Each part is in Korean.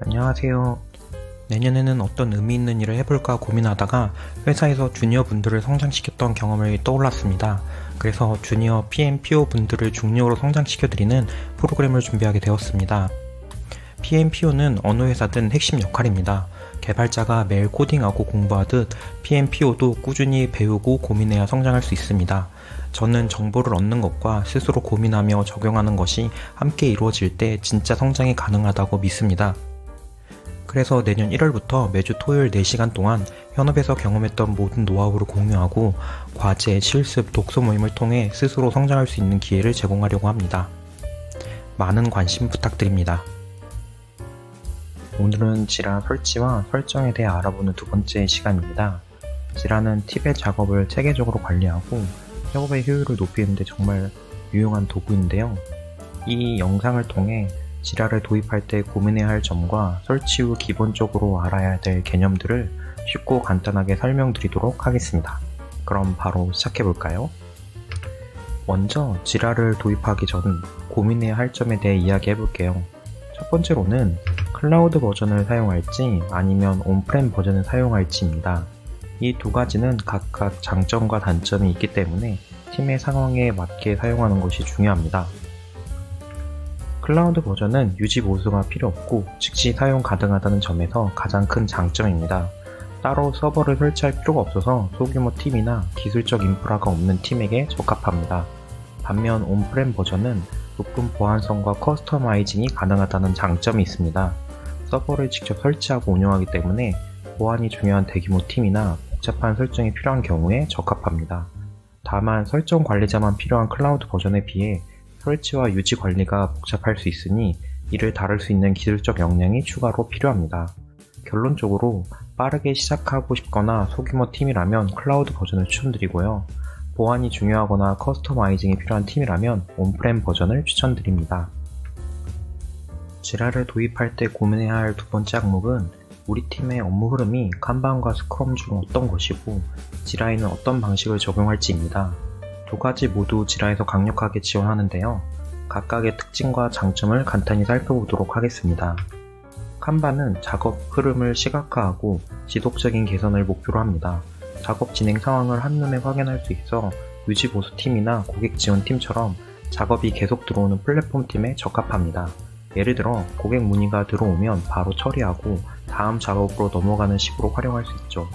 안녕하세요. 내년에는 어떤 의미 있는 일을 해볼까 고민하다가 회사에서 주니어 분들을 성장시켰던 경험을 떠올랐습니다. 그래서 주니어 PM, PO 분들을 중력으로 성장시켜드리는 프로그램을 준비하게 되었습니다. PM, PO는 어느 회사든 핵심 역할입니다. 개발자가 매일 코딩하고 공부하듯 PM, PO도 꾸준히 배우고 고민해야 성장할 수 있습니다. 저는 정보를 얻는 것과 스스로 고민하며 적용하는 것이 함께 이루어질 때 진짜 성장이 가능하다고 믿습니다. 그래서 내년 1월부터 매주 토요일 4시간 동안 현업에서 경험했던 모든 노하우를 공유하고 과제, 실습, 독서 모임을 통해 스스로 성장할 수 있는 기회를 제공하려고 합니다. 많은 관심 부탁드립니다. 오늘은 지라 설치와 설정에 대해 알아보는 두 번째 시간입니다. 지라는 팁의 작업을 체계적으로 관리하고 협업의 효율을 높이는 데 정말 유용한 도구인데요. 이 영상을 통해 지라를 도입할 때 고민해야 할 점과 설치 후 기본적으로 알아야 될 개념들을 쉽고 간단하게 설명드리도록 하겠습니다. 그럼 바로 시작해볼까요? 먼저 지라를 도입하기 전 고민해야 할 점에 대해 이야기해볼게요. 첫 번째로는 클라우드 버전을 사용할지 아니면 온프렘 버전을 사용할지입니다. 이 두 가지는 각각 장점과 단점이 있기 때문에 팀의 상황에 맞게 사용하는 것이 중요합니다. 클라우드 버전은 유지 보수가 필요 없고 즉시 사용 가능하다는 점에서 가장 큰 장점입니다. 따로 서버를 설치할 필요가 없어서 소규모 팀이나 기술적 인프라가 없는 팀에게 적합합니다. 반면 온프렘 버전은 높은 보안성과 커스터마이징이 가능하다는 장점이 있습니다. 서버를 직접 설치하고 운영하기 때문에 보안이 중요한 대규모 팀이나 복잡한 설정이 필요한 경우에 적합합니다. 다만 설정 관리자만 필요한 클라우드 버전에 비해 설치와 유지 관리가 복잡할 수 있으니 이를 다룰 수 있는 기술적 역량이 추가로 필요합니다. 결론적으로 빠르게 시작하고 싶거나 소규모 팀이라면 클라우드 버전을 추천드리고요. 보안이 중요하거나 커스터마이징이 필요한 팀이라면 온프렘 버전을 추천드립니다. 지라를 도입할 때 고민해야 할 두 번째 항목은 우리 팀의 업무 흐름이 kanban과 스크럼 중 어떤 것이고 지라에는 어떤 방식을 적용할지입니다. 두 가지 모두 지라에서 강력하게 지원하는데요. 각각의 특징과 장점을 간단히 살펴보도록 하겠습니다. kanban은 작업 흐름을 시각화하고 지속적인 개선을 목표로 합니다. 작업 진행 상황을 한눈에 확인할 수 있어 유지 보수 팀이나 고객 지원 팀처럼 작업이 계속 들어오는 플랫폼 팀에 적합합니다. 예를 들어 고객 문의가 들어오면 바로 처리하고 다음 작업으로 넘어가는 식으로 활용할 수 있죠.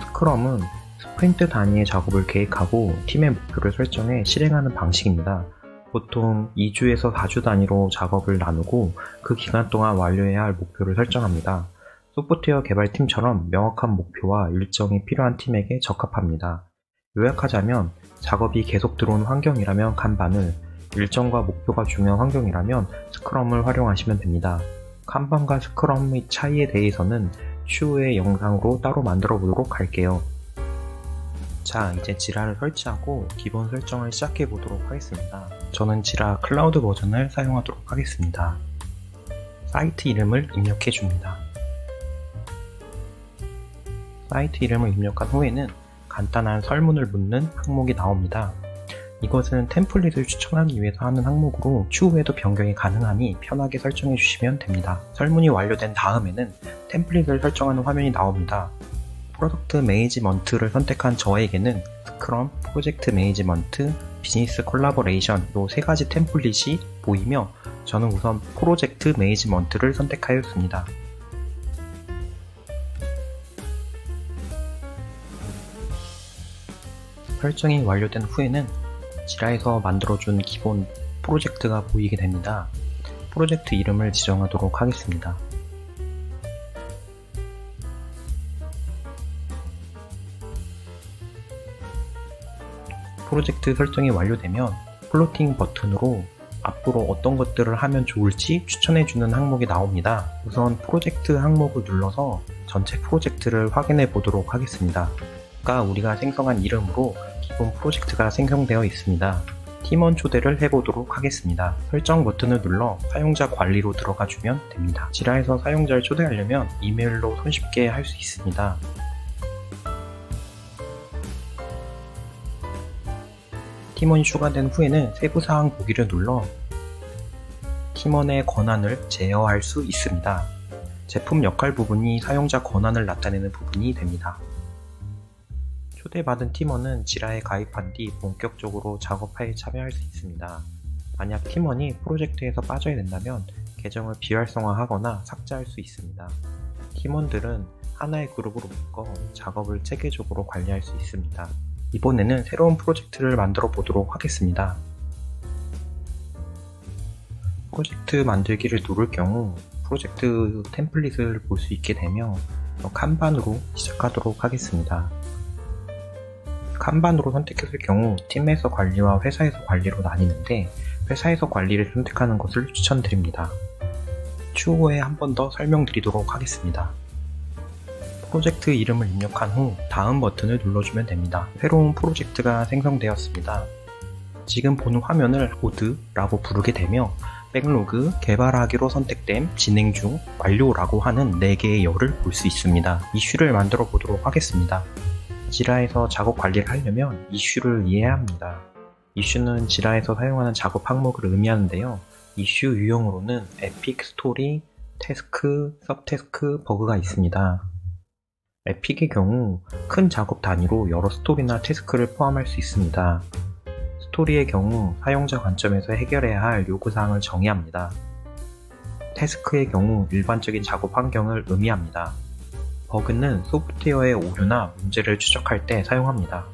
스크럼은 스프린트 단위의 작업을 계획하고 팀의 목표를 설정해 실행하는 방식입니다. 보통 2주에서 4주 단위로 작업을 나누고 그 기간 동안 완료해야 할 목표를 설정합니다. 소프트웨어 개발팀처럼 명확한 목표와 일정이 필요한 팀에게 적합합니다. 요약하자면 작업이 계속 들어오는 환경이라면 kanban을, 일정과 목표가 중요한 환경이라면 스크럼을 활용하시면 됩니다. kanban과 스크럼의 차이에 대해서는 추후에 영상으로 따로 만들어 보도록 할게요. 자, 이제 지라를 설치하고 기본 설정을 시작해 보도록 하겠습니다. 저는 지라 클라우드 버전을 사용하도록 하겠습니다. 사이트 이름을 입력해 줍니다. 사이트 이름을 입력한 후에는 간단한 설문을 묻는 항목이 나옵니다. 이것은 템플릿을 추천하기 위해서 하는 항목으로 추후에도 변경이 가능하니 편하게 설정해 주시면 됩니다. 설문이 완료된 다음에는 템플릿을 설정하는 화면이 나옵니다. 프로덕트 매니지먼트를 선택한 저에게는 스크럼, 프로젝트 매니지먼트, 비즈니스 콜라보레이션 이 세 가지 템플릿이 보이며 저는 우선 프로젝트 매니지먼트를 선택하였습니다. 설정이 완료된 후에는 지라에서 만들어준 기본 프로젝트가 보이게 됩니다. 프로젝트 이름을 지정하도록 하겠습니다. 프로젝트 설정이 완료되면 플로팅 버튼으로 앞으로 어떤 것들을 하면 좋을지 추천해주는 항목이 나옵니다. 우선 프로젝트 항목을 눌러서 전체 프로젝트를 확인해 보도록 하겠습니다. 아까 우리가 생성한 이름으로 기본 프로젝트가 생성되어 있습니다. 팀원 초대를 해보도록 하겠습니다. 설정 버튼을 눌러 사용자 관리로 들어가 주면 됩니다. 지라에서 사용자를 초대하려면 이메일로 손쉽게 할 수 있습니다. 팀원이 추가된 후에는 세부사항 보기를 눌러 팀원의 권한을 제어할 수 있습니다. 제품 역할 부분이 사용자 권한을 나타내는 부분이 됩니다. 초대받은 팀원은 지라에 가입한 뒤 본격적으로 작업에 참여할 수 있습니다. 만약 팀원이 프로젝트에서 빠져야 된다면 계정을 비활성화하거나 삭제할 수 있습니다. 팀원들은 하나의 그룹으로 묶어 작업을 체계적으로 관리할 수 있습니다. 이번에는 새로운 프로젝트를 만들어 보도록 하겠습니다. 프로젝트 만들기를 누를 경우 프로젝트 템플릿을 볼 수 있게 되며 칸반으로 시작하도록 하겠습니다. 칸반으로 선택했을 경우 팀에서 관리와 회사에서 관리로 나뉘는데 회사에서 관리를 선택하는 것을 추천드립니다. 추후에 한 번 더 설명드리도록 하겠습니다. 프로젝트 이름을 입력한 후 다음 버튼을 눌러주면 됩니다. 새로운 프로젝트가 생성되었습니다. 지금 보는 화면을 보드라고 부르게 되며 백로그, 개발하기로 선택됨, 진행 중, 완료라고 하는 4개의 열을 볼 수 있습니다. 이슈를 만들어 보도록 하겠습니다. 지라에서 작업 관리를 하려면 이슈를 이해해야 합니다. 이슈는 지라에서 사용하는 작업 항목을 의미하는데요. 이슈 유형으로는 에픽, 스토리, 태스크, 서태스크, 버그가 있습니다. 에픽의 경우 큰 작업 단위로 여러 스토리나 태스크를 포함할 수 있습니다. 스토리의 경우 사용자 관점에서 해결해야 할 요구사항을 정의합니다. 태스크의 경우 일반적인 작업 환경을 의미합니다. 버그는 소프트웨어의 오류나 문제를 추적할 때 사용합니다.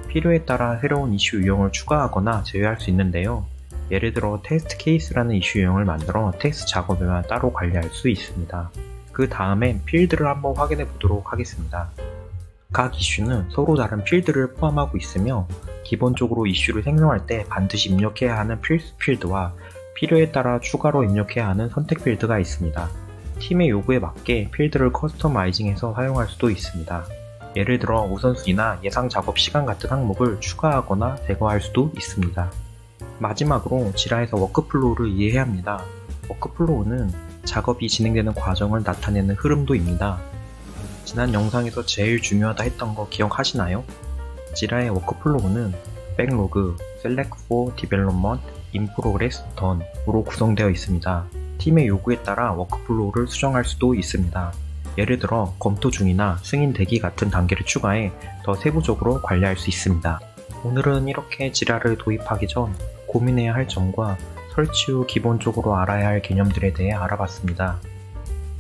필요에 따라 새로운 이슈 유형을 추가하거나 제외할 수 있는데요. 예를 들어 테스트 케이스라는 이슈 유형을 만들어 테스트 작업에만 따로 관리할 수 있습니다. 그 다음엔 필드를 한번 확인해 보도록 하겠습니다. 각 이슈는 서로 다른 필드를 포함하고 있으며 기본적으로 이슈를 생성할 때 반드시 입력해야 하는 필수 필드와 필요에 따라 추가로 입력해야 하는 선택 필드가 있습니다. 팀의 요구에 맞게 필드를 커스터마이징해서 사용할 수도 있습니다. 예를 들어 우선순위나 예상 작업 시간 같은 항목을 추가하거나 제거할 수도 있습니다. 마지막으로 지라에서 워크플로우를 이해해야 합니다. 워크플로우는 작업이 진행되는 과정을 나타내는 흐름도입니다. 지난 영상에서 제일 중요하다 했던 거 기억하시나요? 지라의 워크플로우는 백로그, Select for Development, In Progress, Done으로 구성되어 있습니다. 팀의 요구에 따라 워크플로우를 수정할 수도 있습니다. 예를 들어 검토 중이나 승인 대기 같은 단계를 추가해 더 세부적으로 관리할 수 있습니다. 오늘은 이렇게 지라를 도입하기 전 고민해야 할 점과 설치 후 기본적으로 알아야 할 개념들에 대해 알아봤습니다.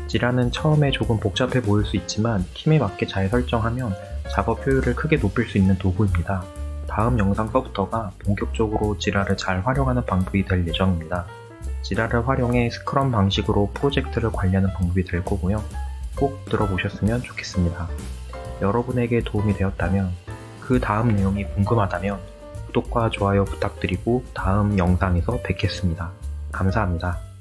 지라는 처음에 조금 복잡해 보일 수 있지만 팀에 맞게 잘 설정하면 작업 효율을 크게 높일 수 있는 도구입니다. 다음 영상서부터가 본격적으로 지라를 잘 활용하는 방법이 될 예정입니다. 지라를 활용해 스크럼 방식으로 프로젝트를 관리하는 방법이 될 거고요. 꼭 들어보셨으면 좋겠습니다. 여러분에게 도움이 되었다면, 그 다음 내용이 궁금하다면 구독과 좋아요 부탁드리고 다음 영상에서 뵙겠습니다. 감사합니다.